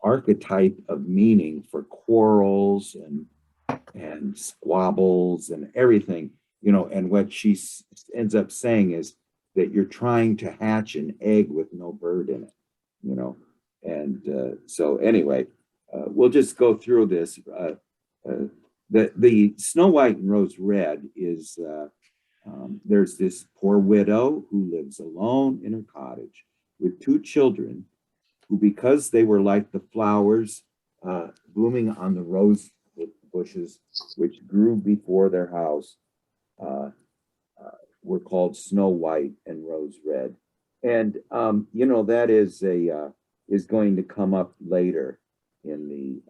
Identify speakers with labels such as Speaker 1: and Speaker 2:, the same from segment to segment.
Speaker 1: archetype of meaning for quarrels and squabbles and everything, you know. And what she ends up saying is that you're trying to hatch an egg with no bird in it, you know. And so anyway, we'll just go through this. The Snow White and Rose Red is there's this poor widow who lives alone in her cottage with two children who, because they were like the flowers blooming on the rose bushes which grew before their house, uh, were called Snow White and Rose Red. And you know, that is going to come up later in the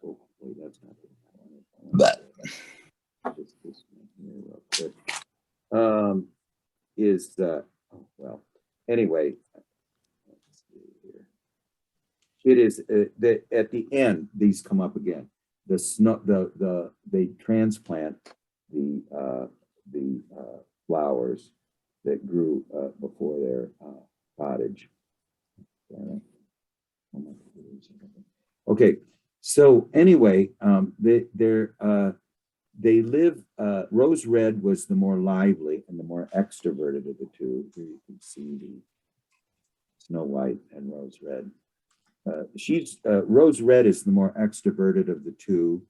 Speaker 1: oh wait, that's not the
Speaker 2: But
Speaker 1: just this one here real quick. Is oh well, anyway, let's see here. It is that at the end these come up again. The snow, they transplant the flowers that grew before their cottage. Okay, so anyway, they live. Rose Red was the more lively and the more extroverted of the two. Here you can see the Snow White and Rose Red. Rose Red is the more extroverted of the two,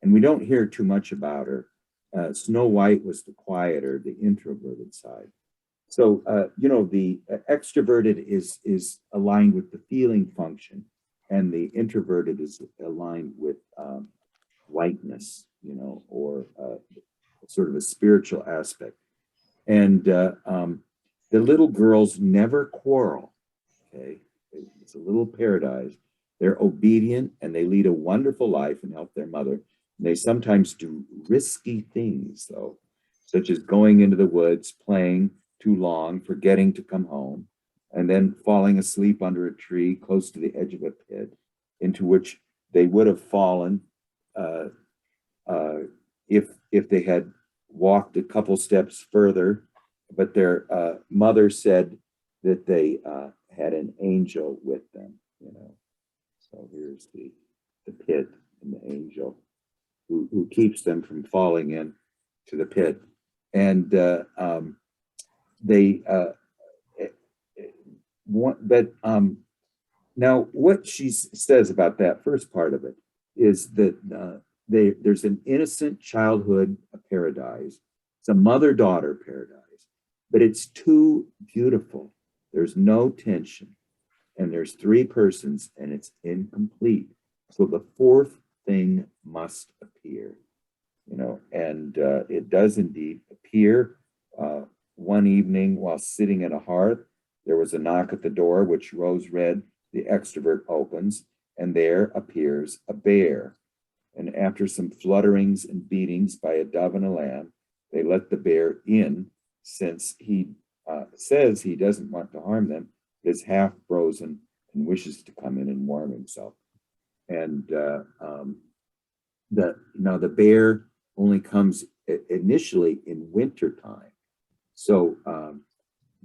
Speaker 1: and we don't hear too much about her. Snow White was the quieter, the introverted side. So you know, the extroverted is aligned with the feeling function, and the introverted is aligned with whiteness, you know, or sort of a spiritual aspect. And the little girls never quarrel. Okay, it's a little paradise. They're obedient and they lead a wonderful life and help their mother. And they sometimes do risky things, though, such as going into the woods, playing too long, forgetting to come home, and then falling asleep under a tree close to the edge of a pit into which they would have fallen uh, if they had walked a couple steps further. But their mother said that they had an angel with them, you know. So here's the pit and the angel who keeps them from falling in to the pit. And they but now what she says about that first part of it is that there's an innocent childhood paradise. It's a mother-daughter paradise, but it's too beautiful. There's no tension, and there's three persons, and it's incomplete. So the fourth thing must appear, you know, and it does indeed appear. One evening, while sitting at a hearth, there was a knock at the door, which Rose Red, the extrovert, opens, and there appears a bear. And after some flutterings and beatings by a dove and a lamb, they let the bear in, since he says he doesn't want to harm them, but is half frozen and wishes to come in and warm himself. And the bear only comes initially in wintertime. So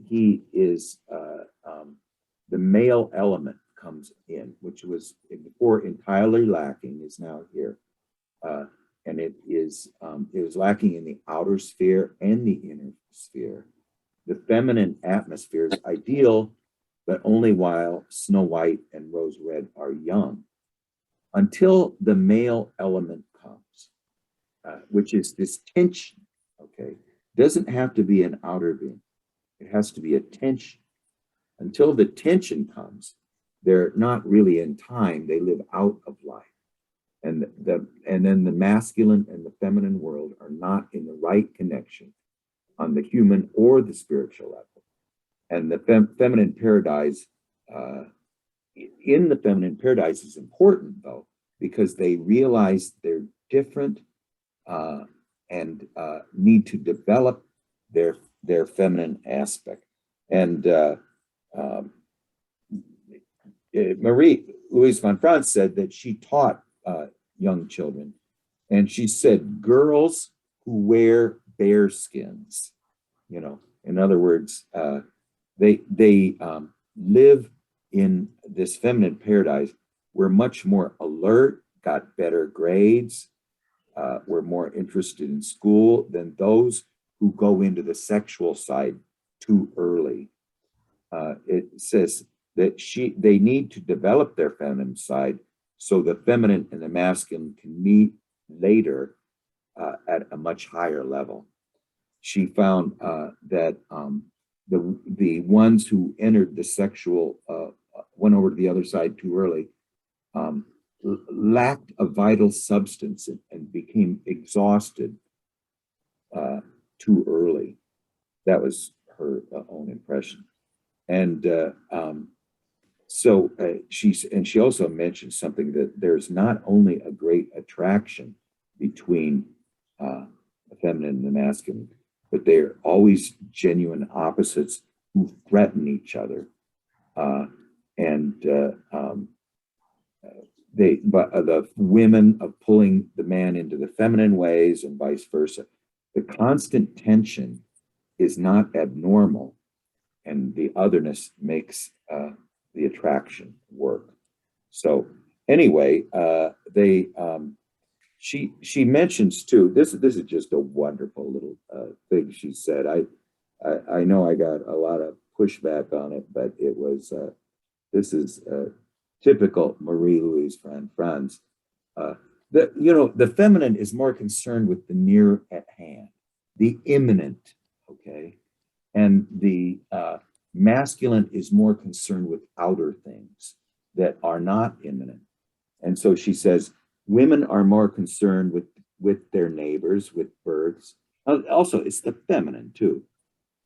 Speaker 1: he is the male element comes in, which was before entirely lacking, is now here. And it was lacking in the outer sphere and the inner sphere. The feminine atmosphere is ideal, but only while Snow White and Rose Red are young, until the male element comes, which is this tension. Okay, doesn't have to be an outer being; it has to be a tension. Until the tension comes, they're not really in time; they live out of life. And then the masculine and the feminine world are not in the right connection on the human or the spiritual level. And the feminine paradise, in the feminine paradise, is important, though, because they realize they're different and need to develop their feminine aspect. And Louise von Franz said that she taught young children, and she said girls who wear bear skins, you know, in other words, they live in this feminine paradise, were much more alert, got better grades, were more interested in school than those who go into the sexual side too early. It says that they need to develop their feminine side so the feminine and the masculine can meet later at a much higher level. She found that the ones who entered the sexual, went over to the other side too early, lacked a vital substance and became exhausted too early. That was her own impression. And she also mentioned something, that there's not only a great attraction between the feminine and the masculine, but they're always genuine opposites who threaten each other. The women of pulling the man into the feminine ways and vice versa. The constant tension is not abnormal, and the otherness makes the attraction work. So anyway, she mentions too. This is just a wonderful little thing she said. I know I got a lot of pushback on it, but it was this is typical Marie-Louise Franz. The feminine is more concerned with the near at hand, the imminent, okay, and the masculine is more concerned with outer things that are not imminent. And so she says women are more concerned with their neighbors, with births. Also, it's the feminine too.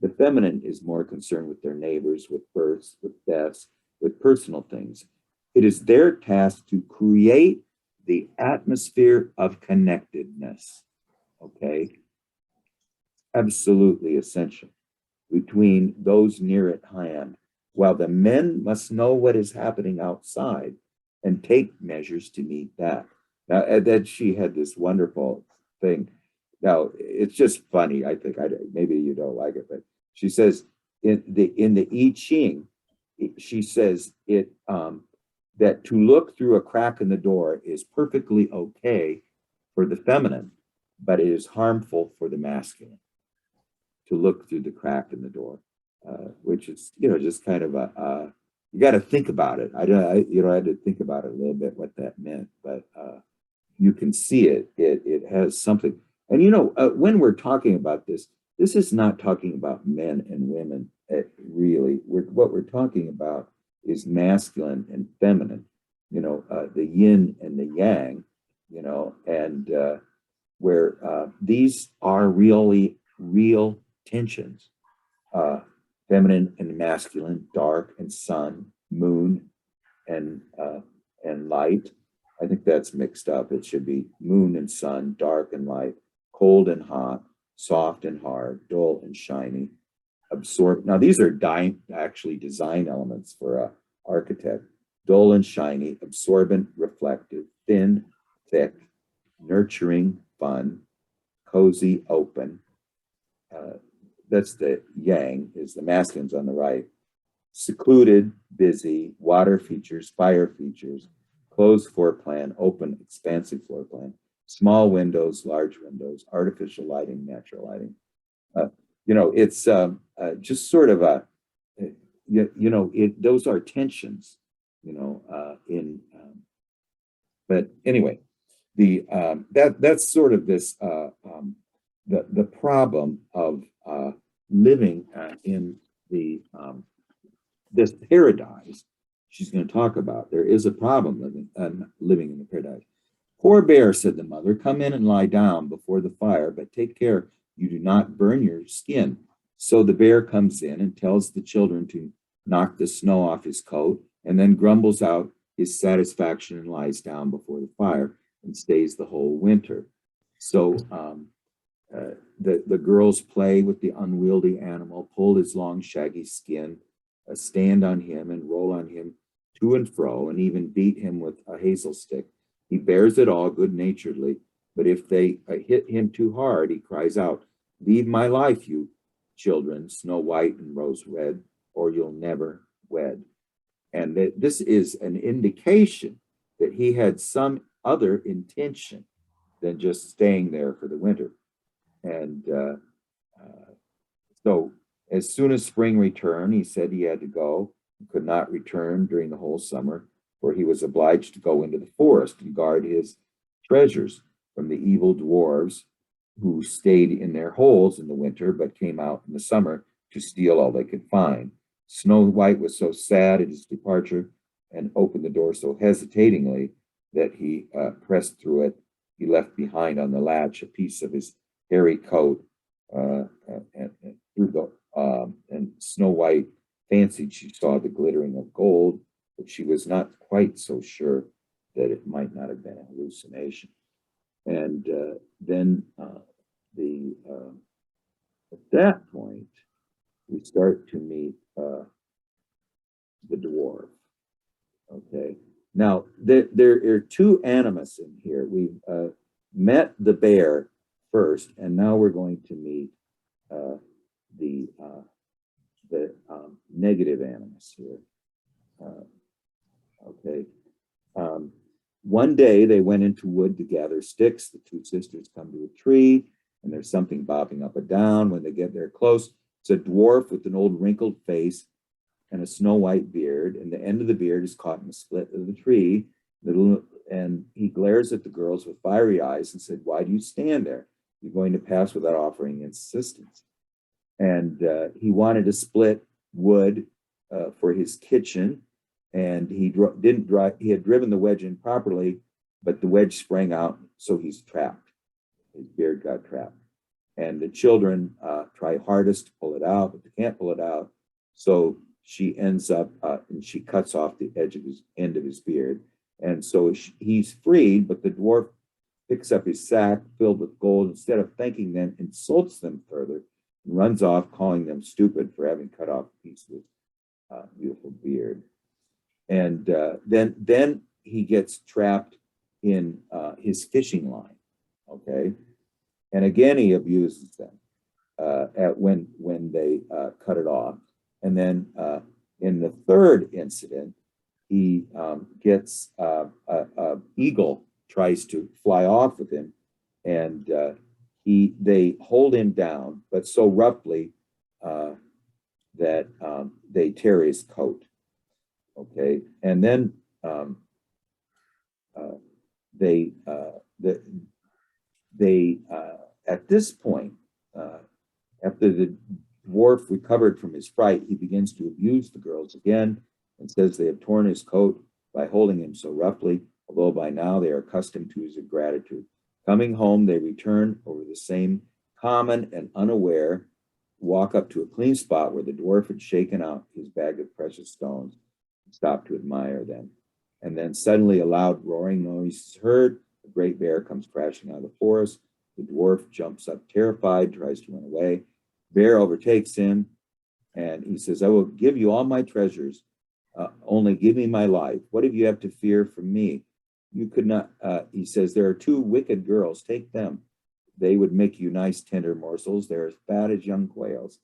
Speaker 1: The feminine is more concerned with their neighbors, with births, with deaths, with personal things. It is their task to create the atmosphere of connectedness, okay? Absolutely essential between those near at hand, while the men must know what is happening outside and take measures to meet that. Now, and then she had this wonderful thing. Now, it's just funny. I think maybe you don't like it, but she says in the I Ching, she says it that to look through a crack in the door is perfectly okay for the feminine, but it is harmful for the masculine to look through the crack in the door, which is just kind of you got to think about it. I had to think about it a little bit what that meant, but you can see it. It has something. And when we're talking about this is not talking about men and women. Really, what we're talking about is masculine and feminine. The yin and the yang. And where these are really real tensions. Feminine and masculine, dark and sun, moon and light. I think that's mixed up. It should be moon and sun, dark and light, cold and hot, soft and hard, dull and shiny, absorb. Now these are actually design elements for an architect. Dull and shiny, absorbent, reflective, thin, thick, nurturing, fun, cozy, open. That's the yang, is the masculines on the right. Secluded, busy, water features, fire features, closed floor plan, open, expansive floor plan, small windows, large windows, artificial lighting, natural lighting. It's just sort of a, those are tensions, but anyway, that's sort of this, the problem of living in the this paradise she's going to talk about. There is a problem living in the paradise. Poor bear, said the mother, come in and lie down before the fire, but take care you do not burn your skin. So the bear comes in and tells the children to knock the snow off his coat, and then grumbles out his satisfaction and lies down before the fire and stays the whole winter. So the girls play with the unwieldy animal, pull his long shaggy skin, stand on him and roll on him to and fro, and even beat him with a hazel stick. He bears it all good-naturedly, but if they hit him too hard, he cries out, leave my life, you children, Snow White and Rose Red, or you'll never wed. And this is an indication that he had some other intention than just staying there for the winter. And so as soon as spring returned, he said he had to go, could not return during the whole summer, for he was obliged to go into the forest and guard his treasures from the evil dwarves who stayed in their holes in the winter, but came out in the summer to steal all they could find. Snow White was so sad at his departure and opened the door so hesitatingly that he pressed through it. He left behind on the latch a piece of his hairy coat, and Snow White fancied she saw the glittering of gold, but she was not quite so sure that it might not have been a hallucination. And then at that point, we start to meet the dwarf. Okay. Now, there are two animus in here. We've met the bear first, and now we're going to meet the negative animus here. Okay. One day they went into wood to gather sticks. The two sisters come to a tree, and there's something bobbing up and down. When they get there close, it's a dwarf with an old wrinkled face and a snow white beard, and the end of the beard is caught in the split of the tree. And he glares at the girls with fiery eyes and said, "Why do you stand there? You're going to pass without offering assistance." And he wanted to split wood for his kitchen, and he had driven the wedge in properly, but the wedge sprang out, so he's trapped. His beard got trapped. And the children try hardest to pull it out, but they can't pull it out. So she ends up, and she cuts off the end of his beard. And so he's freed, but the dwarf picks up his sack filled with gold. Instead of thanking them, insults them further, and runs off, calling them stupid for having cut off a piece of his beautiful beard. And then he gets trapped in his fishing line. Okay, and again he abuses them when they cut it off. And then in the third incident, he gets an eagle tries to fly off with him, and they hold him down, but so roughly that they tear his coat. Okay, and then they at this point, after the dwarf recovered from his fright, he begins to abuse the girls again and says they have torn his coat by holding him so roughly, although by now they are accustomed to his ingratitude. Coming home, they return over the same common and unaware, walk up to a clean spot where the dwarf had shaken out his bag of precious stones and stopped to admire them. And then suddenly a loud roaring noise is heard. The great bear comes crashing out of the forest. The dwarf jumps up terrified, tries to run away. Bear overtakes him, and he says, "I will give you all my treasures. Only give me my life. What do you have to fear from me? You could not," he says, "there are two wicked girls. Take them. They would make you nice, tender morsels. They're as fat as young quails."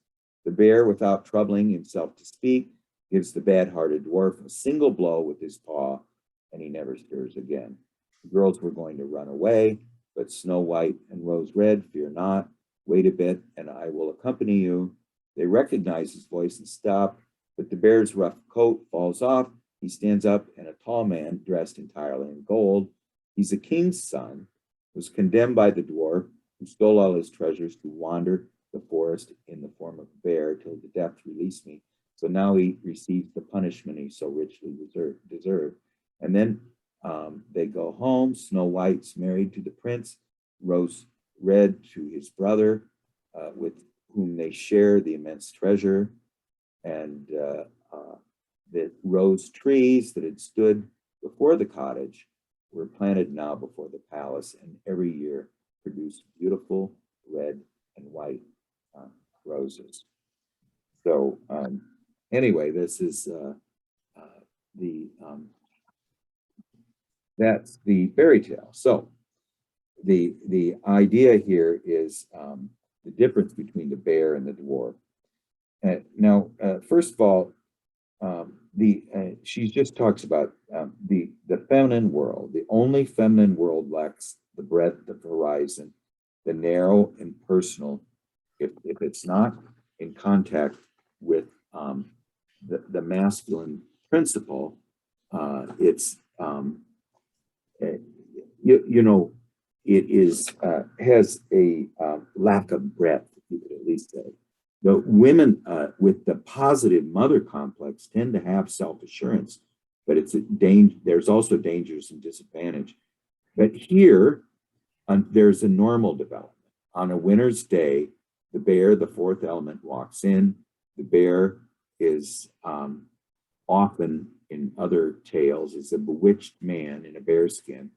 Speaker 1: The bear, without troubling himself to speak, gives the bad-hearted dwarf a single blow with his paw, and he never stirs again. The girls were going to run away, but Snow White and Rose Red, "Fear not. Wait a bit, and I will accompany you." They recognize his voice and stop, but the bear's rough coat falls off. He stands up, and a tall man, dressed entirely in gold, he's a king's son, was condemned by the dwarf, who stole all his treasures, to wander the forest in the form of a bear till the death released me. So now he receives the punishment he so richly deserved. And then they go home. Snow White's married to the prince, Rose Red to his brother, with whom they share the immense treasure. And the rose trees that had stood before the cottage were planted now before the palace, and every year produce beautiful red and white roses. So anyway, this is that's the fairy tale. So the idea here is the difference between the bear and the dwarf. Now, first of all, she just talks about the feminine world. The only feminine world lacks the breadth of horizon, the narrow and personal. If it's not in contact with the masculine principle, it's you know, it is has a lack of breadth, you could at least say. The women with the positive mother complex tend to have self-assurance, but it's a danger. There's also dangers and disadvantage. But here, there's a normal development. On a winter's day, the bear, the fourth element, walks in. The bear is often in other tales is a bewitched man in a bear skin,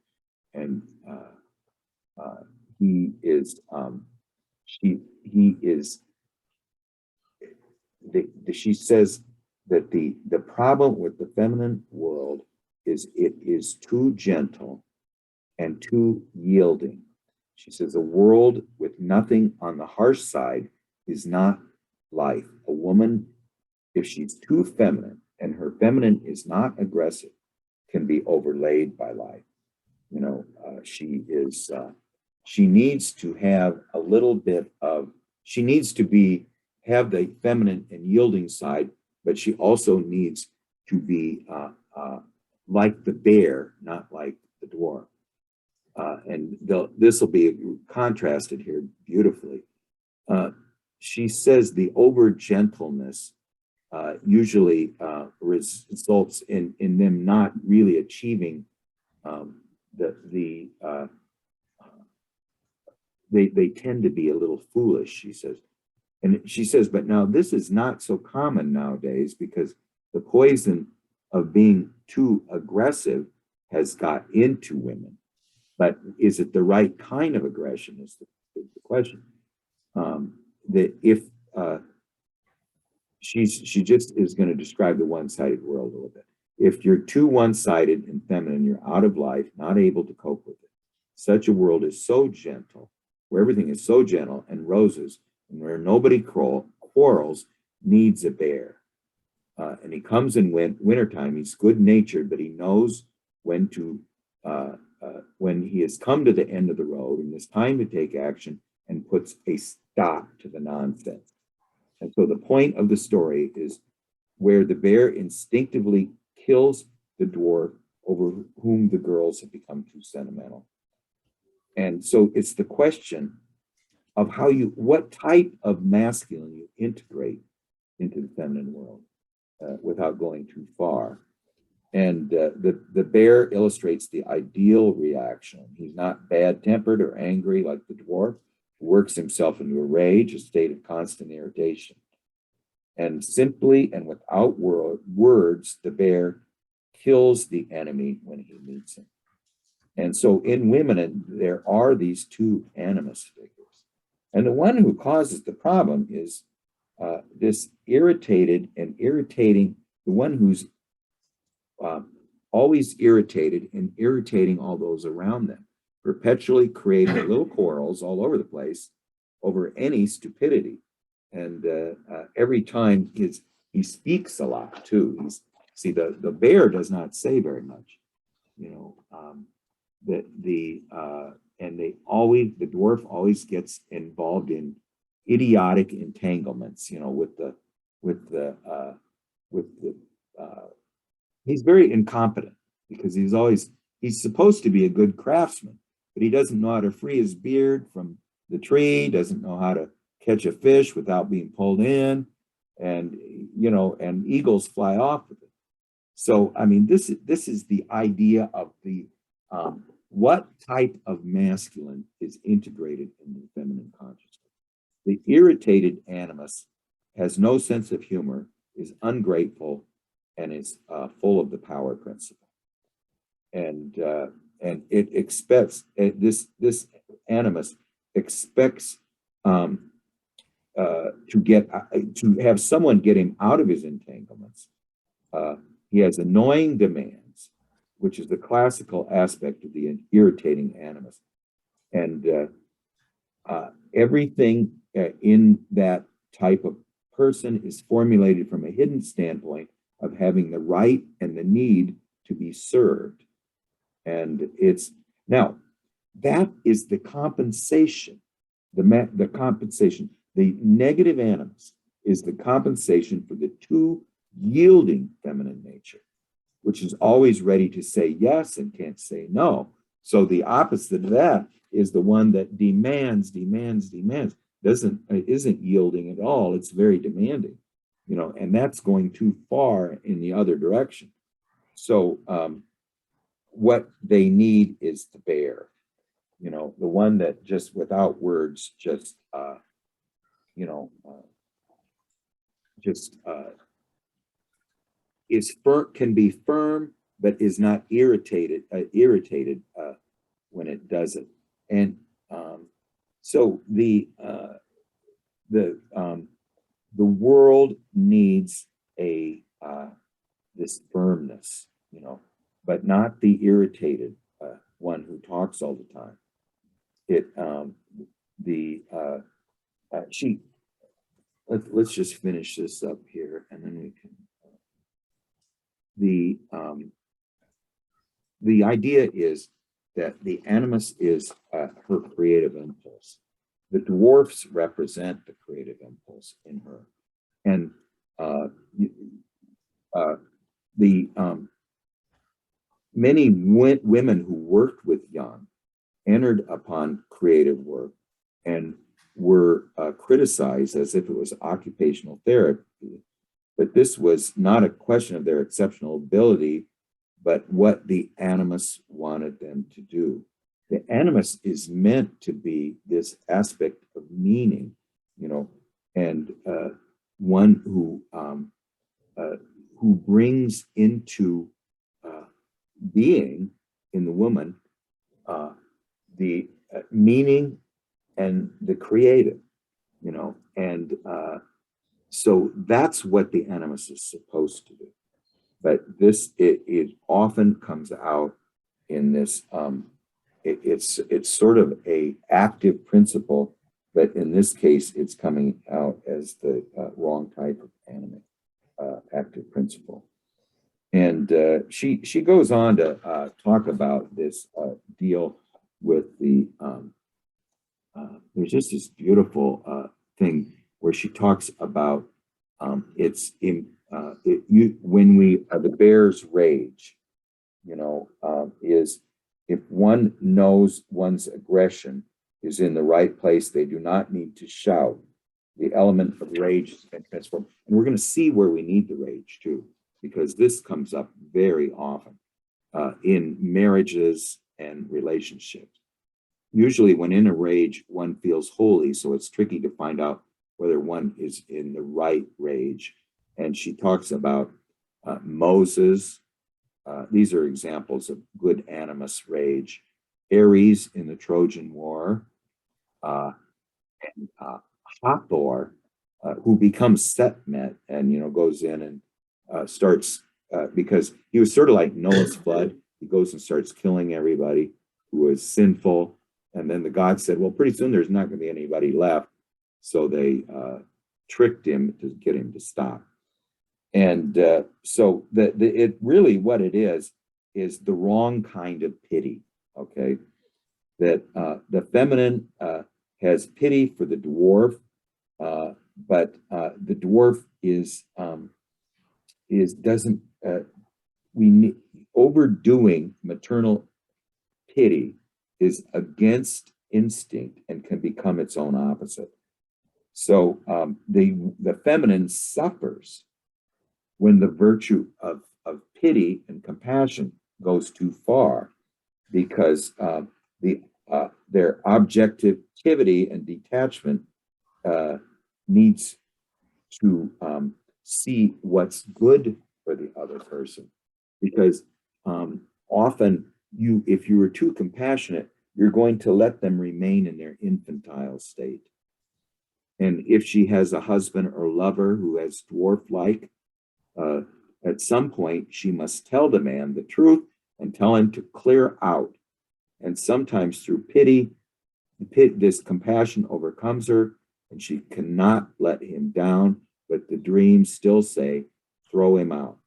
Speaker 1: and he is he is she says that the problem with the feminine world is it is too gentle and too yielding. She says a world with nothing on the harsh side is not life. A woman, if she's too feminine and her feminine is not aggressive, can be overlaid by life. You know, she needs to have a little bit of, she needs to have the feminine and yielding side, but she also needs to be like the bear, not like the dwarf. And this will be contrasted here beautifully. She says the over gentleness usually results in them not really achieving they tend to be a little foolish, she says. And she says, but now this is not so common nowadays because the poison of being too aggressive has got into women. But is it the right kind of aggression is the question. That if she just is going to describe the one-sided world a little bit. If you're too one-sided and feminine, you're out of life, not able to cope with it. Such a world is so gentle, where everything is so gentle and roses, and where nobody quarrels, needs a bear. And he comes in wintertime. He's good-natured, but he knows when to when he has come to the end of the road and it's time to take action, and puts a stop to the nonsense. And so the point of the story is where the bear instinctively kills the dwarf over whom the girls have become too sentimental. And so it's the question of what type of masculine you integrate into the feminine world without going too far. And the bear illustrates the ideal reaction. He's not bad-tempered or angry like the dwarf, who works himself into a rage, a state of constant irritation. And simply and without words, the bear kills the enemy when he meets him. And so in women, there are these two animus figures. And the one who causes the problem is this irritated and irritating, the one who's always irritated and irritating all those around them, perpetually creating little quarrels all over the place over any stupidity. And every time he speaks a lot too. The bear does not say very much, you know. And the dwarf always gets involved in idiotic entanglements, you know, he's very incompetent because he's supposed to be a good craftsman, but he doesn't know how to free his beard from the tree, doesn't know how to catch a fish without being pulled in, and you know, and eagles fly off with it. So I mean, this is the idea of the what type of masculine is integrated in the feminine consciousness. The irritated animus has no sense of humor, is ungrateful, and is full of the power principle. And it expects this animus expects to have someone get him out of his entanglements. He has annoying demands, which is the classical aspect of the irritating animus, and everything in that type of person is formulated from a hidden standpoint of having the right and the need to be served. And it's now that is the compensation, the compensation, the negative animus is the compensation for the two yielding feminine nature, which is always ready to say yes and can't say no. So the opposite of that is the one that demands, isn't yielding at all. It's very demanding, and that's going too far in the other direction. So what they need is the bear, the one that just without words, just is firm, can be firm, but is not irritated when it does it. And so the world needs this firmness, but not the irritated one who talks all the time. Let's just finish this up here, and then we can. The idea is that the animus is her creative impulse. The dwarfs represent the creative impulse in her, and many women who worked with Jung entered upon creative work and were criticized as if it was occupational therapy. But this was not a question of their exceptional ability, but what the animus wanted them to do. The animus is meant to be this aspect of meaning, and one who brings into being in the woman the meaning and the creative, and so that's what the animus is supposed to do. But it often comes out in this, it's sort of a active principle, but in this case, it's coming out as the wrong type of active principle. And she goes on to talk about this deal with the, there's just this beautiful thing where she talks about the bear's rage, is if one knows one's aggression is in the right place, they do not need to shout. The element of rage has been transformed. And we're going to see where we need the rage too, because this comes up very often in marriages and relationships. Usually when in a rage, one feels holy, so it's tricky to find out whether one is in the right rage. And she talks about Moses. These are examples of good animus rage. Ares in the Trojan War, and Hathor, who becomes Setmet and goes in and starts because he was sort of like Noah's flood. He goes and starts killing everybody who was sinful, and then the gods said, "Well, pretty soon there's not going to be anybody left." So they tricked him to get him to stop. And so it really what it is the wrong kind of pity. Okay, that the feminine has pity for the dwarf, but the dwarf doesn't overdoing maternal pity is against instinct and can become its own opposite. So the feminine suffers when the virtue of pity and compassion goes too far, because their objectivity and detachment needs to see what's good for the other person. Because often if you were too compassionate, you're going to let them remain in their infantile state. And if she has a husband or lover who has dwarf-like, at some point she must tell the man the truth and tell him to clear out. And sometimes through pity, this compassion overcomes her, and she cannot let him down, but the dreams still say, throw him out.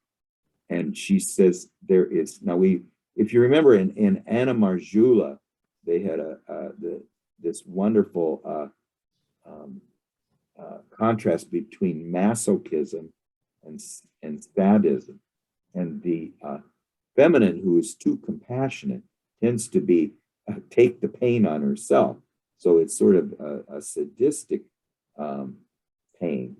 Speaker 1: And she says there is, now if you remember in Anna Marjula, they had this wonderful contrast between masochism and sadism. And the feminine, who is too compassionate, tends to be take the pain on herself. So it's sort of a sadistic pain,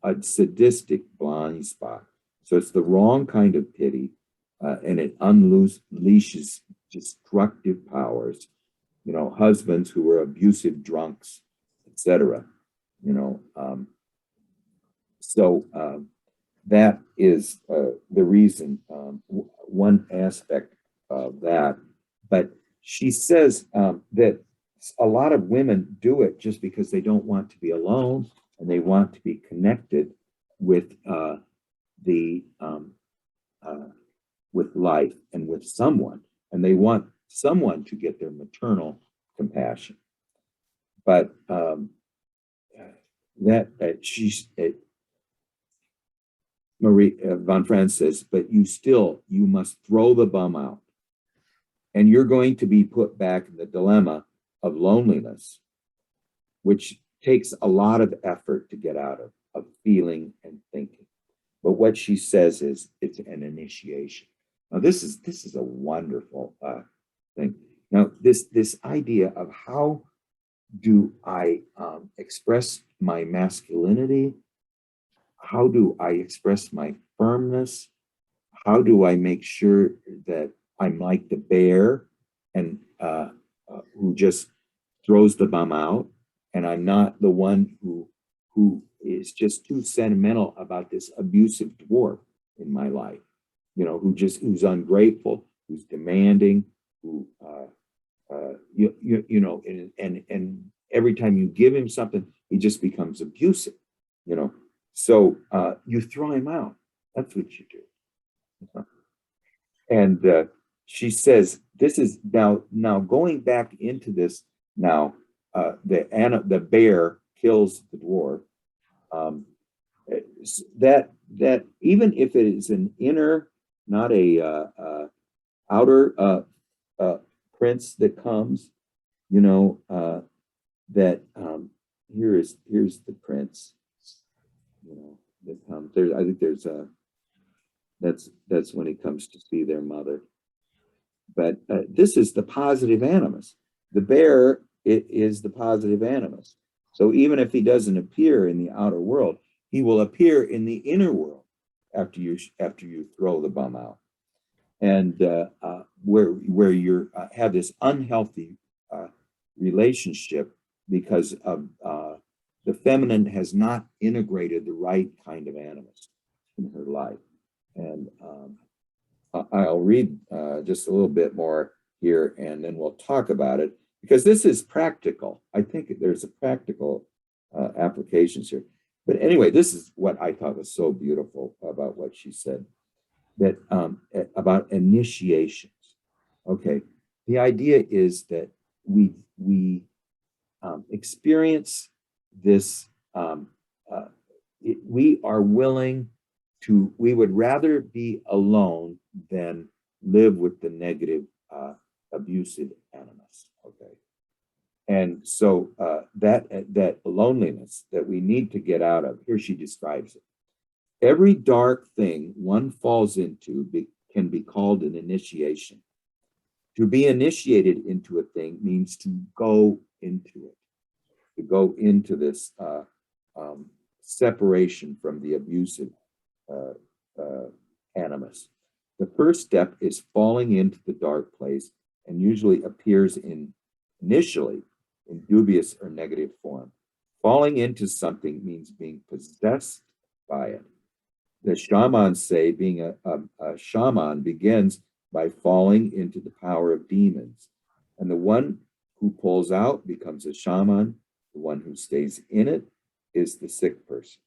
Speaker 1: a sadistic blind spot. So it's the wrong kind of pity, and it unleashes destructive powers. You know, husbands who are abusive drunks, etc. You know, so that is the reason, one aspect of that. But she says that a lot of women do it just because they don't want to be alone and they want to be connected with with life and with someone, and they want someone to get their maternal compassion. But Marie von Franz says, but you must throw the bum out. And you're going to be put back in the dilemma of loneliness, which takes a lot of effort to get out of feeling and thinking. But what she says is it's an initiation. Now, this is a wonderful thing. Now, this idea of how do I express my masculinity? How do I express my firmness? How do I make sure that I'm like the bear and who just throws the bum out, and I'm not the one who is just too sentimental about this abusive dwarf in my life, you know, who's ungrateful, who's demanding, who you know, and every time you give him something, he just becomes abusive, you know. So you throw him out. That's what you do. And she says, this is now going back into this now, the bear kills the dwarf. That even if it is an inner, not a outer prince that comes, you know, that here's the prince, you know, that comes there. I think there's that's when he comes to see their mother. But this is the positive animus. The bear, it is the positive animus. So even if he doesn't appear in the outer world, he will appear in the inner world after you throw the bum out. And where you have this unhealthy relationship because of the feminine has not integrated the right kind of animus in her life. And I'll read just a little bit more here, and then we'll talk about it, because this is practical. I think there's a practical applications here. But anyway, this is what I thought was so beautiful about what she said, that about initiations. Okay, the idea is that we experience this. We are willing to. We would rather be alone than live with the negative, abusive animus. Okay, and so that loneliness that we need to get out of. Here she describes it. Every dark thing one falls into can be called an initiation. To be initiated into a thing means to go into it, to go into this separation from the abusive animus. The first step is falling into the dark place, and usually appears initially in dubious or negative form. Falling into something means being possessed by it. The shamans say being a shaman begins by falling into the power of demons. And the one who pulls out becomes a shaman. The one who stays in it is the sick person.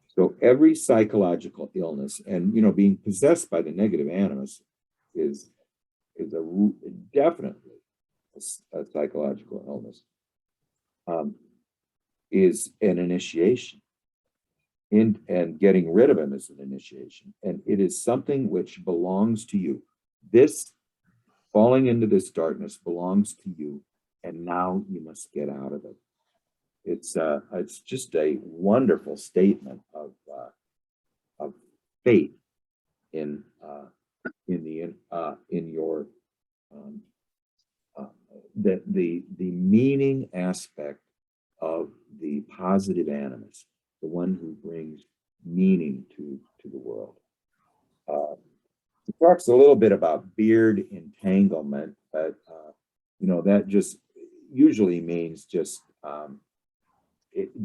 Speaker 1: So every psychological illness, and being possessed by the negative animus is definitely a psychological illness, is an initiation. And getting rid of him is an initiation. And it is something which belongs to you. This falling into this darkness belongs to you, and now you must get out of it. It's just a wonderful statement of faith in your the meaning aspect of the positive animus, the one who brings meaning to the world. It talks a little bit about beard entanglement, but that just usually means just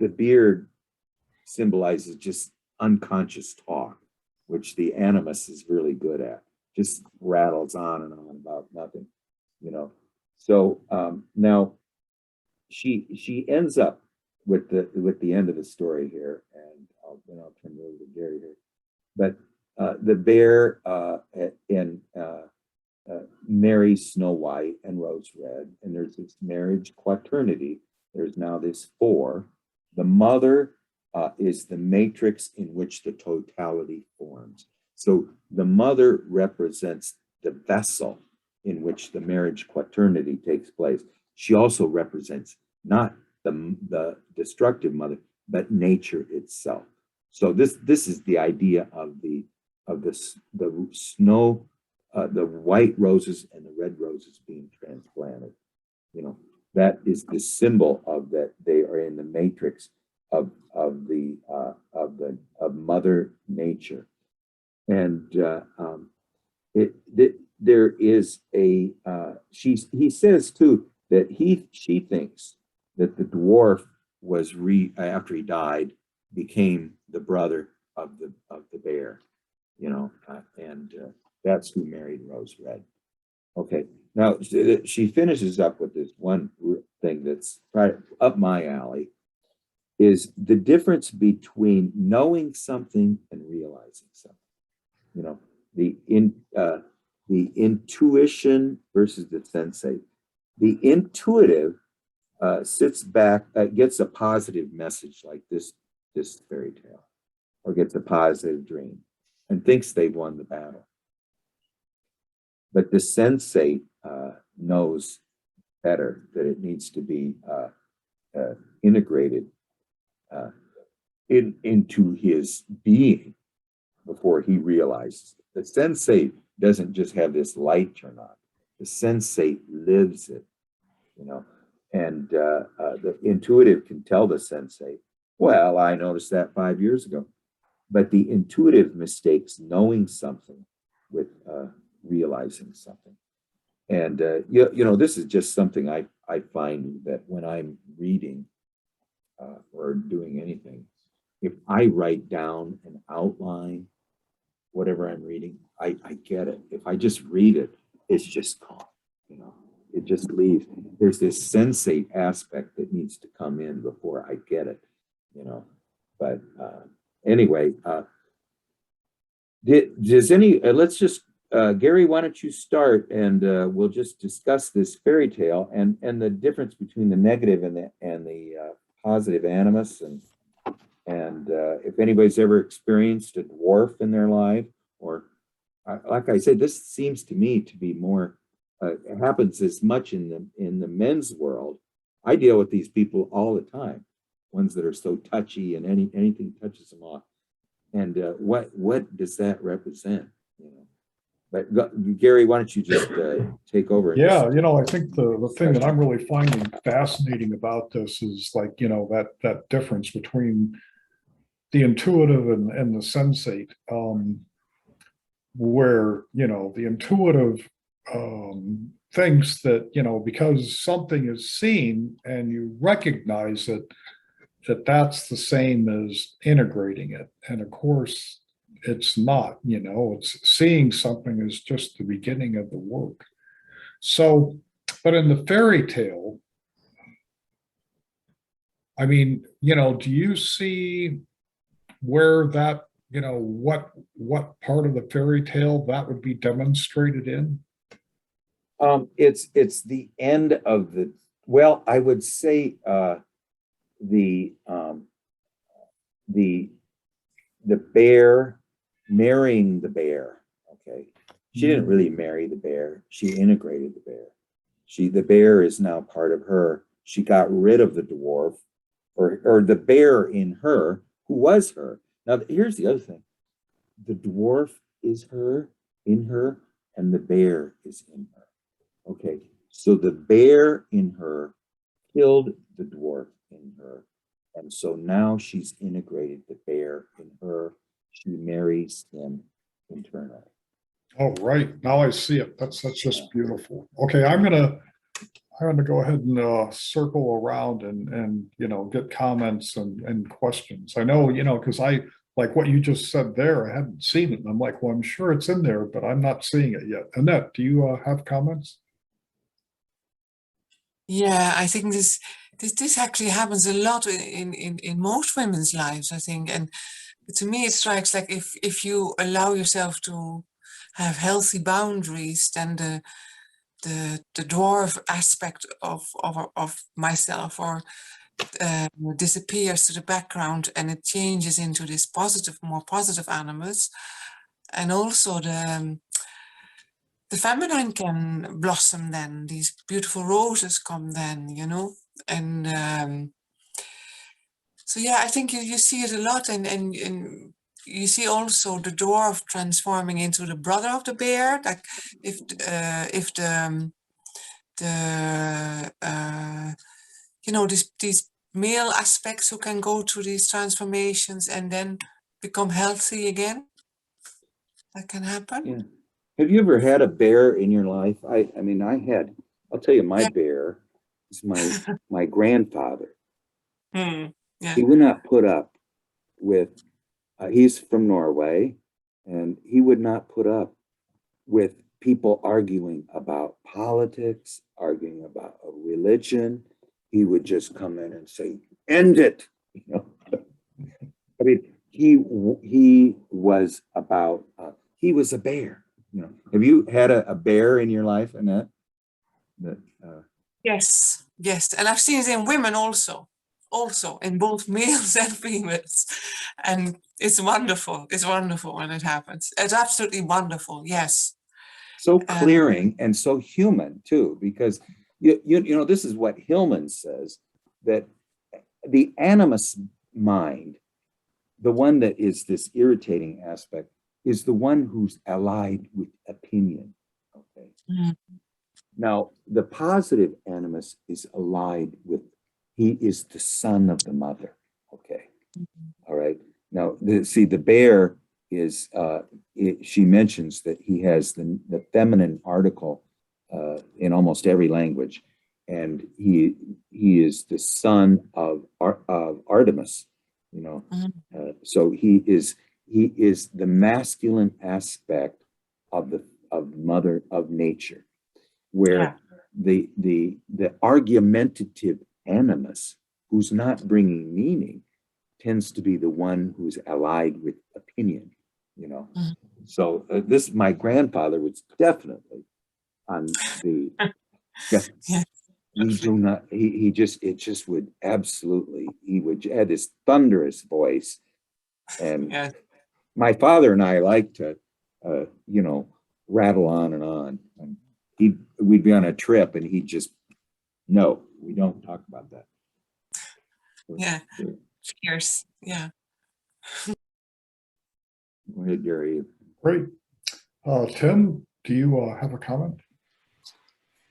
Speaker 1: the beard symbolizes just unconscious talk, which the animus is really good at. Just rattles on and on about nothing, So now she ends up with the end of the story here, and I'll turn it over to Gary here. But the bear marries Snow White and Rose Red, and there's this marriage quaternity. There's now this four. The mother is the matrix in which the totality forms. So the mother represents the vessel in which the marriage quaternity takes place. She also represents not the destructive mother, but nature itself. So this is the idea of the snow, the white roses and the red roses being transplanted. That is the symbol of that they are in the matrix of Mother Nature, and there is a he says too that she thinks that the dwarf was after he died became the brother of the bear, and that's who married Rose Red. Okay, now she finishes up with this one thing that's right up my alley, is the difference between knowing something and realizing something. The intuition versus the sensate. The intuitive sits back, gets a positive message like this fairy tale, or gets a positive dream and thinks they've won the battle. But the sensate knows better that it needs to be integrated into his being before he realizes it. The sensate doesn't just have this light turn on. The sensate lives it, and the intuitive can tell the sensate, well, I noticed that 5 years ago. But the intuitive mistakes knowing something with realizing something. And, this is just something I find that when I'm reading or doing anything, if I write down an outline, whatever I'm reading, I get it. If I just read it, it's just gone, it just leaves. There's this sensate aspect that needs to come in before I get it, but anyway, let's just, Gary, why don't you start, and we'll just discuss this fairy tale and the difference between the negative and the positive animus, and if anybody's ever experienced a dwarf in their life, or like I said, this seems to me to be more, it happens as much in the men's world. I deal with these people all the time, ones that are so touchy and anything touches them off. And what does that represent? But Gary, why don't you just take over?
Speaker 2: Yeah, I think the thing that I'm really finding fascinating about this is that difference between the intuitive and the sensate, where the intuitive thinks that because something is seen and you recognize it, that's the same as integrating it. And of course it's not. It's seeing something is just the beginning of the work. So, but in the fairy tale, I mean, do you see where that, what part of the fairy tale that would be demonstrated in?
Speaker 1: It's the end of the, well, I would say the bear marrying the bear. Okay. She didn't really marry the bear. She integrated the bear. The bear is now part of her. She got rid of the dwarf or the bear in her who was her. Now, here's the other thing. The dwarf is her, in her, and the bear is in her. Okay. So the bear in her killed the dwarf in her. And so now she's integrated the bear in her. She marries him internally.
Speaker 2: Oh, right. Now I see it. That's just beautiful. Okay, I'm gonna go ahead and circle around and get comments and questions. I know, because I like what you just said there. I hadn't seen it, and I'm like, well, I'm sure it's in there, but I'm not seeing it yet. Annette, do you have comments?
Speaker 3: Yeah, I think this actually happens a lot in most women's lives, I think. And to me, it strikes like if you allow yourself to have healthy boundaries, then the dwarf aspect of myself or disappears to the background, and it changes into this more positive animus. And also the feminine can blossom then. These beautiful roses come then, and so yeah, I think you see it a lot, and you see also the dwarf transforming into the brother of the bear. Like if the these male aspects who can go through these transformations and then become healthy again. That can happen.
Speaker 1: Yeah. Have you ever had a bear in your life? I mean, I'll tell you, my bear is my grandfather.
Speaker 3: Yeah.
Speaker 1: He would not put up with, he's from Norway, and he would not put up with people arguing about politics, arguing about a religion. He would just come in and say, end it. I mean, he was about, he was a bear. Have you had a bear in your life, Annette?
Speaker 3: Yes, and I've seen it in women also in both males and females, and it's wonderful. It's wonderful when it happens. It's absolutely wonderful. Yes.
Speaker 1: So clearing and so human too, because this is what Hillman says, that the animus mind, the one that is this irritating aspect, is the one who's allied with opinion. Okay. Mm-hmm. Now, the positive animus is allied with, he is the son of the mother. Okay. Mm-hmm. All right. Now, the bear is, she mentions that he has the feminine article in almost every language. And he is the son of Artemis, Mm-hmm. So he is the masculine aspect of mother of nature, where the argumentative animus, who's not bringing meaning, tends to be the one who's allied with opinion, Mm-hmm. So my grandfather was definitely on the we do not, it just would absolutely, he would have this thunderous voice. And my father and I like to, rattle on and on. And we'd be on a trip and he'd just, no, we don't talk about that.
Speaker 3: Yeah, fierce, yeah.
Speaker 1: Go ahead, Gary.
Speaker 2: Great. Tim, do you have a comment?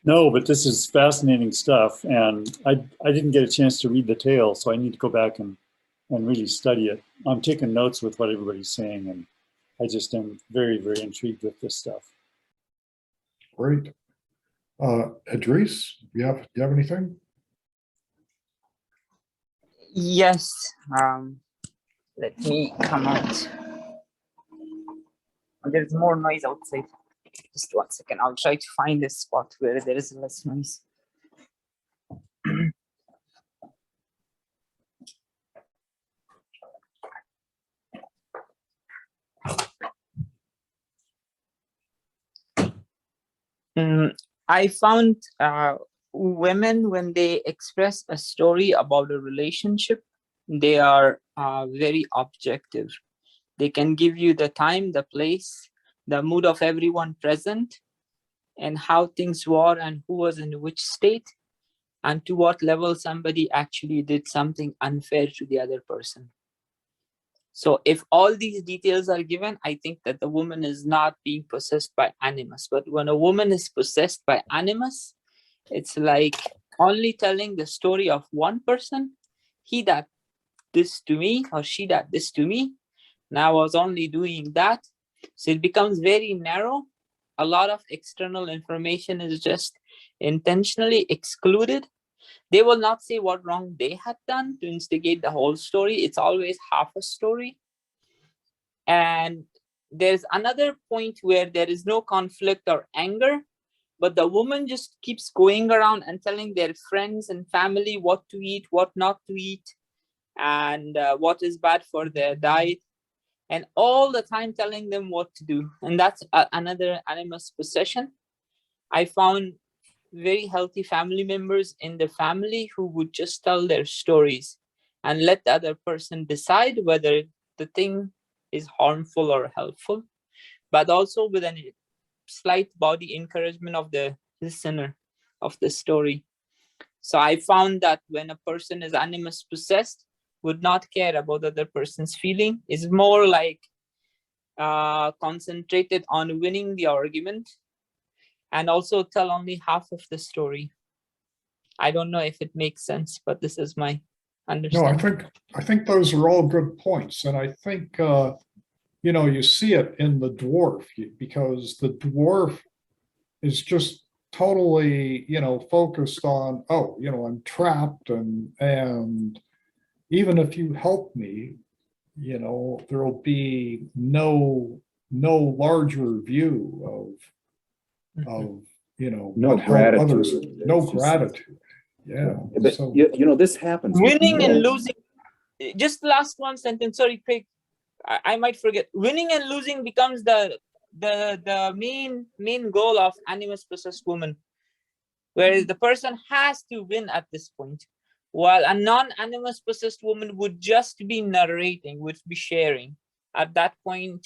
Speaker 4: No, but this is fascinating stuff, and I didn't get a chance to read the tale, so I need to go back and really study it. I'm taking notes with what everybody's saying, and I just am very, very intrigued with this stuff.
Speaker 2: Great. Idris, do you have anything?
Speaker 5: Yes. Let me come out. There's more noise outside. Just 1 second. I'll try to find a spot where there is less noise. I found women, when they express a story about a relationship, they are very objective. They can give you the time, the place, the mood of everyone present, and how things were and who was in which state, and to what level somebody actually did something unfair to the other person. So if all these details are given, I think that the woman is not being possessed by animus. But when a woman is possessed by animus, it's like only telling the story of one person. He that this to me, or she that this to me. Now I was only doing that. So it becomes very narrow. A lot of external information is just intentionally excluded. They will not say what wrong they had done to instigate the whole story. It's always half a story. And there's another point where there is no conflict or anger, but the woman just keeps going around and telling their friends and family what to eat, what not to eat, and what is bad for their diet, and all the time telling them what to do. And that's another animus possession. I found very healthy family members in the family who would just tell their stories and let the other person decide whether the thing is harmful or helpful, but also with a slight body encouragement of the listener of the story. So I found that when a person is animus possessed, would not care about the other person's feeling, is more like concentrated on winning the argument, and also tell only half of the story. I don't know if it makes sense, but this is my
Speaker 2: No,
Speaker 5: understanding.
Speaker 2: I think those are all good points. And I think, you know, you see it in the dwarf because the dwarf is just totally, you know, focused on, oh, you know, I'm trapped and even if you help me, you know, there'll be no larger view of you know,
Speaker 1: No
Speaker 2: what help others,
Speaker 1: gratitude.
Speaker 2: no
Speaker 1: It's just-
Speaker 2: gratitude. Yeah.
Speaker 1: But
Speaker 2: So
Speaker 1: you know, this happens. with
Speaker 5: Winning and
Speaker 1: men.
Speaker 5: losing. Just last one sentence. Sorry, Craig. I might forget. Winning and losing becomes the main goal of animus possessed woman, where the person has to win at this point, while a non-animus possessed woman would just be narrating, would be sharing. At that point,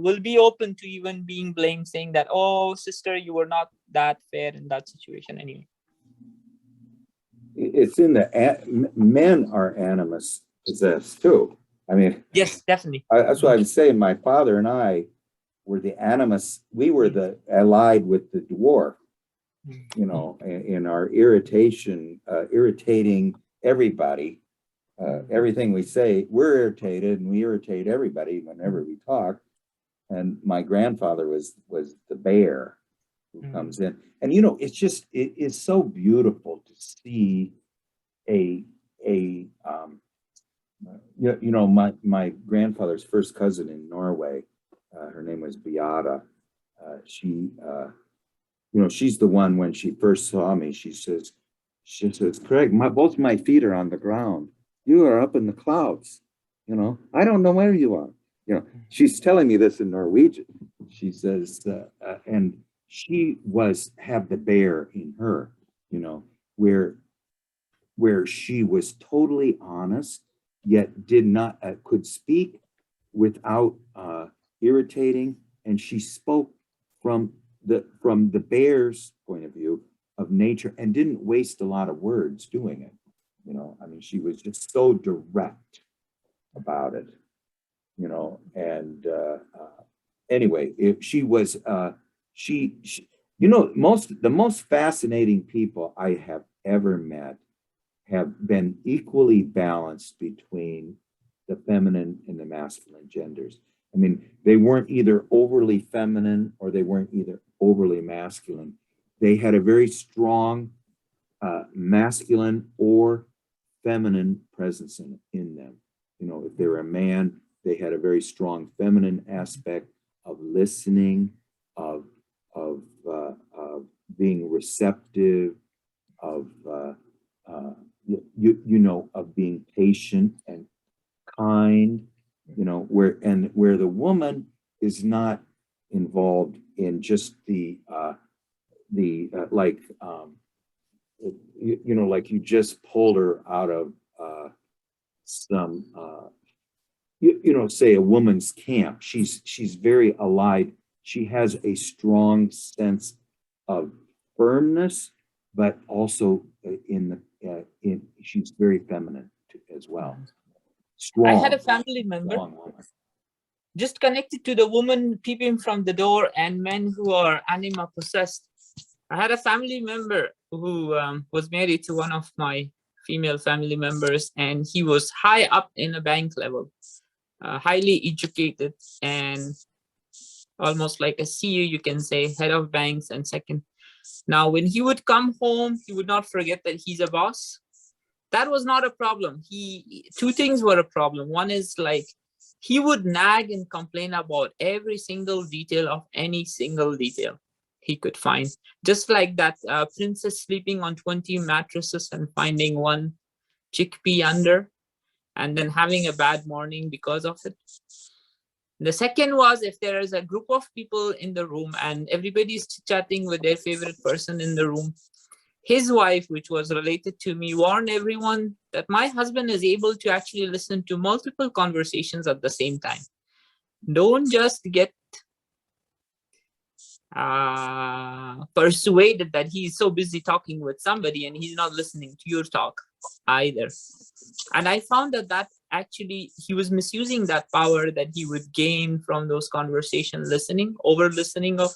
Speaker 5: will be open to even being blamed, saying that, "Oh, sister, you were not that fair in that situation." Anyway,
Speaker 1: It's in the men are animus possessed too. I mean,
Speaker 5: yes, definitely.
Speaker 1: that's what I'm saying. My father and I were the animus. We were the allied with the dwarf. You know, in our irritation, irritating everybody. Everything we say, we're irritated, and we irritate everybody whenever we talk. And my grandfather was the bear who comes in, and you know, it's just it is so beautiful to see a you know, my grandfather's first cousin in Norway, her name was Beata. She you know, she's the one when she first saw me, she says, Craig, both my feet are on the ground. You are up in the clouds. You know, I don't know where you are. You know, she's telling me this in Norwegian. She says, and she had the bear in her, you know, where she was totally honest, yet did not, could speak without irritating. And she spoke from the bear's point of view of nature and didn't waste a lot of words doing it. You know, I mean, she was just so direct about it, you know, and anyway, if she was, she, you know, the most fascinating people I have ever met have been equally balanced between the feminine and the masculine genders. I mean, they weren't either overly feminine or they weren't either overly masculine. They had a very strong masculine or feminine presence in them. You know, if they were a man, they had a very strong feminine aspect of listening, of being receptive, of you know, of being patient and kind. You know, where the woman is not involved in just the like you know, like you just pulled her out of some say a woman's camp. She's very allied. She has a strong sense of firmness, but also she's very feminine as well. Strong.
Speaker 5: I had a family member
Speaker 1: Strong woman.
Speaker 5: just connected to the woman peeping from the door and men who are anima possessed. I had a family member who was married to one of my female family members, and he was high up in a bank level, highly educated, and almost like a CEO, you can say, head of banks and second. Now, when he would come home, he would not forget that he's a boss. That was not a problem. Two things were a problem. One is like, he would nag and complain about every single detail of any single detail he could find. Just like that princess sleeping on 20 mattresses and finding one chickpea under, and then having a bad morning because of it. The second was, if there is a group of people in the room and everybody's chatting with their favorite person in the room, his wife, which was related to me, warned everyone that my husband is able to actually listen to multiple conversations at the same time. Don't just get persuaded that he's so busy talking with somebody and he's not listening to your talk either. And I found that actually he was misusing that power that he would gain from those conversation listening, over listening of,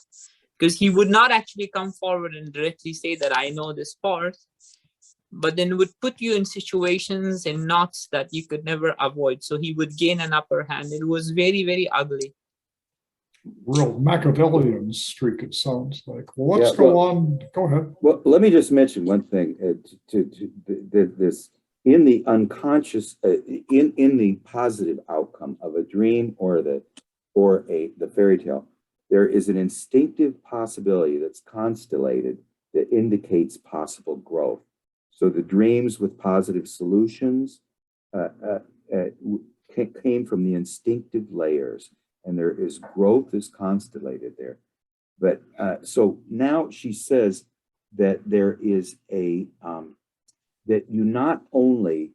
Speaker 5: because he would not actually come forward and directly say that I know this part, but then would put you in situations and knots that you could never avoid. So he would gain an upper hand. It was very, very ugly.
Speaker 2: Real Machiavellian streak, it sounds like. Well, let's go on. Go ahead.
Speaker 1: Well, let me just mention one thing to this. In the unconscious, in the positive outcome of a dream or the fairy tale, there is an instinctive possibility that's constellated that indicates possible growth. So the dreams with positive solutions came from the instinctive layers, and there is growth is constellated there. But so now she says that there is a that you not only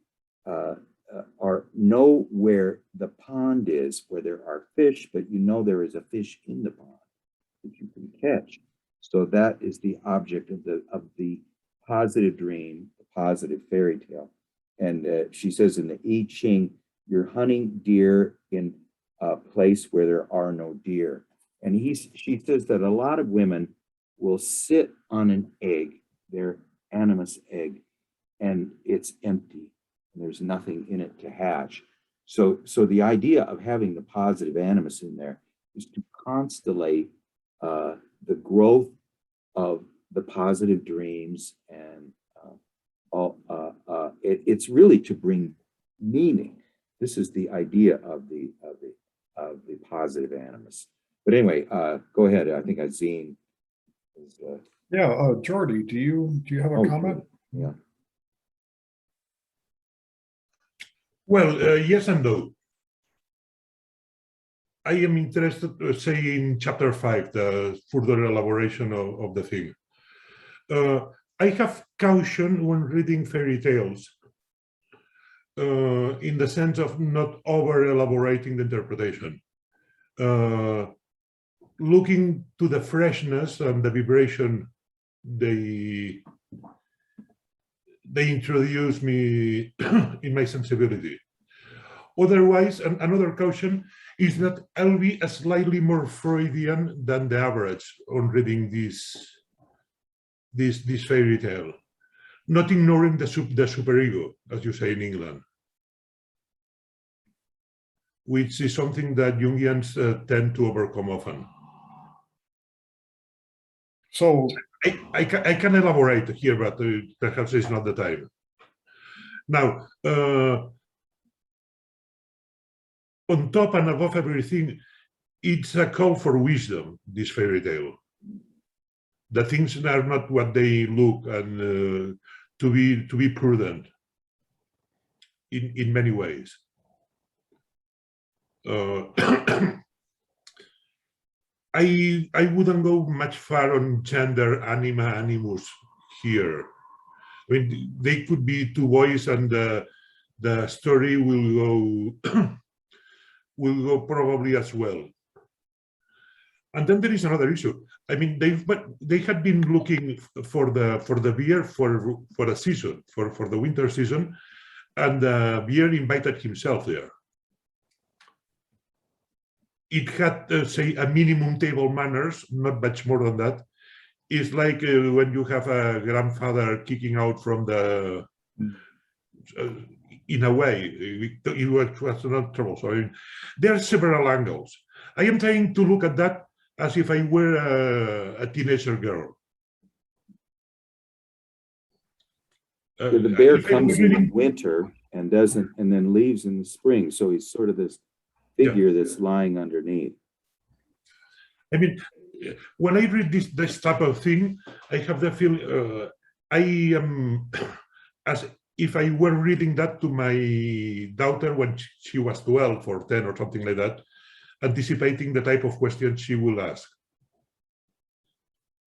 Speaker 1: know where the pond is, where there are fish, but you know there is a fish in the pond that you can catch. So that is the object of the positive dream, the positive fairy tale. And she says in the I Ching, you're hunting deer in a place where there are no deer. And she says that a lot of women will sit on an egg, their animus egg, and it's empty. And there's nothing in it to hatch. So the idea of having the positive animus in there is to constellate the growth of the positive dreams, and it's really to bring meaning. This is the idea of the positive animus. But anyway, go ahead. I think Azine is.
Speaker 2: Yeah, Jordy, do you have a comment?
Speaker 1: Yeah.
Speaker 6: Well, yes and no. I am interested, say, in chapter 5, the further elaboration of the thing. I have caution when reading fairy tales, in the sense of not over-elaborating the interpretation. Looking to the freshness and the vibration they introduce me in my sensibility. Otherwise, another caution is that I'll be slightly more Freudian than the average on reading this fairy tale, not ignoring the superego, as you say in England, which is something that Jungians tend to overcome often.
Speaker 2: So
Speaker 6: I can elaborate here, but perhaps it's not the time. Now, on top and above everything, it's a call for wisdom, this fairy tale. The things are not what they look, and to be prudent in many ways. I wouldn't go much far on gender, anima, animus here. I mean, they could be two boys, and the story will go will go probably as well. And then there is another issue. I mean, they had been looking for the bear for a season, for the winter season, and the bear invited himself there. It had, say, a minimum table manners, not much more than that. It's like when you have a grandfather kicking out from the, in a way, it was not trouble. So I mean, there are several angles. I am trying to look at that as if I were a teenager girl.
Speaker 1: The bear comes in the winter and then leaves in the spring. So he's sort of this figure that's lying underneath.
Speaker 6: I mean, when I read this type of thing, I have the feeling I am as if I were reading that to my daughter when she was 12 or 10 or something like that, anticipating the type of questions she will ask.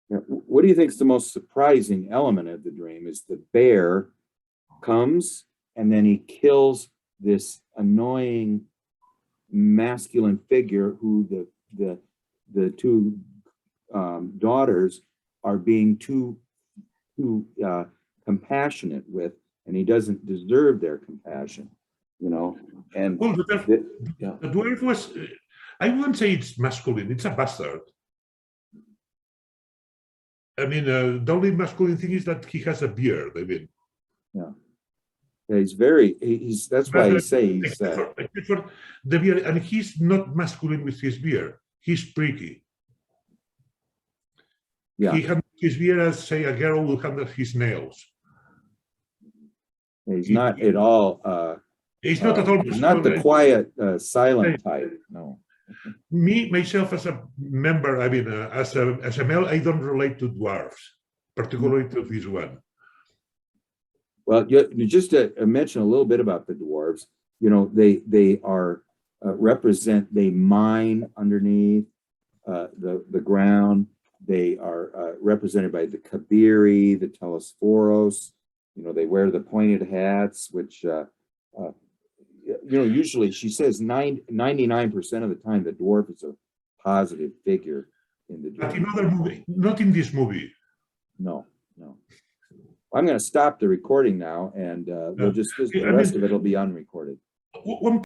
Speaker 1: Now, what do you think is the most surprising element of the dream? Is the bear comes and then he kills this annoying masculine figure who the two daughters are being too compassionate with, and he doesn't deserve their compassion, you know. And
Speaker 6: well, the dwarf was, I wouldn't say it's masculine, it's a bastard. I mean, the only masculine thing is that he has a beard, I mean.
Speaker 1: Yeah, he's that's why I say he's
Speaker 6: the beard, and he's not masculine with his beard, he's pricky.
Speaker 1: Yeah,
Speaker 6: he handles his beard as, say, a girl will handle his nails.
Speaker 1: he's not at all
Speaker 6: he's not at all
Speaker 1: he's not the quiet silent type. No.
Speaker 6: Me, myself, as a member, I mean, as a male, I don't relate to dwarfs, particularly to this one.
Speaker 1: Well, just to mention a little bit about the dwarves, you know, they are they mine underneath the ground. They are represented by the kabiri, the telesporos. You know, they wear the pointed hats, which you know, usually she says 99% of the time the dwarf is a positive figure in the dream.
Speaker 6: But in other movie, not in this movie.
Speaker 1: No. I'm going to stop the recording now, and we'll just the rest of it will be unrecorded.
Speaker 6: One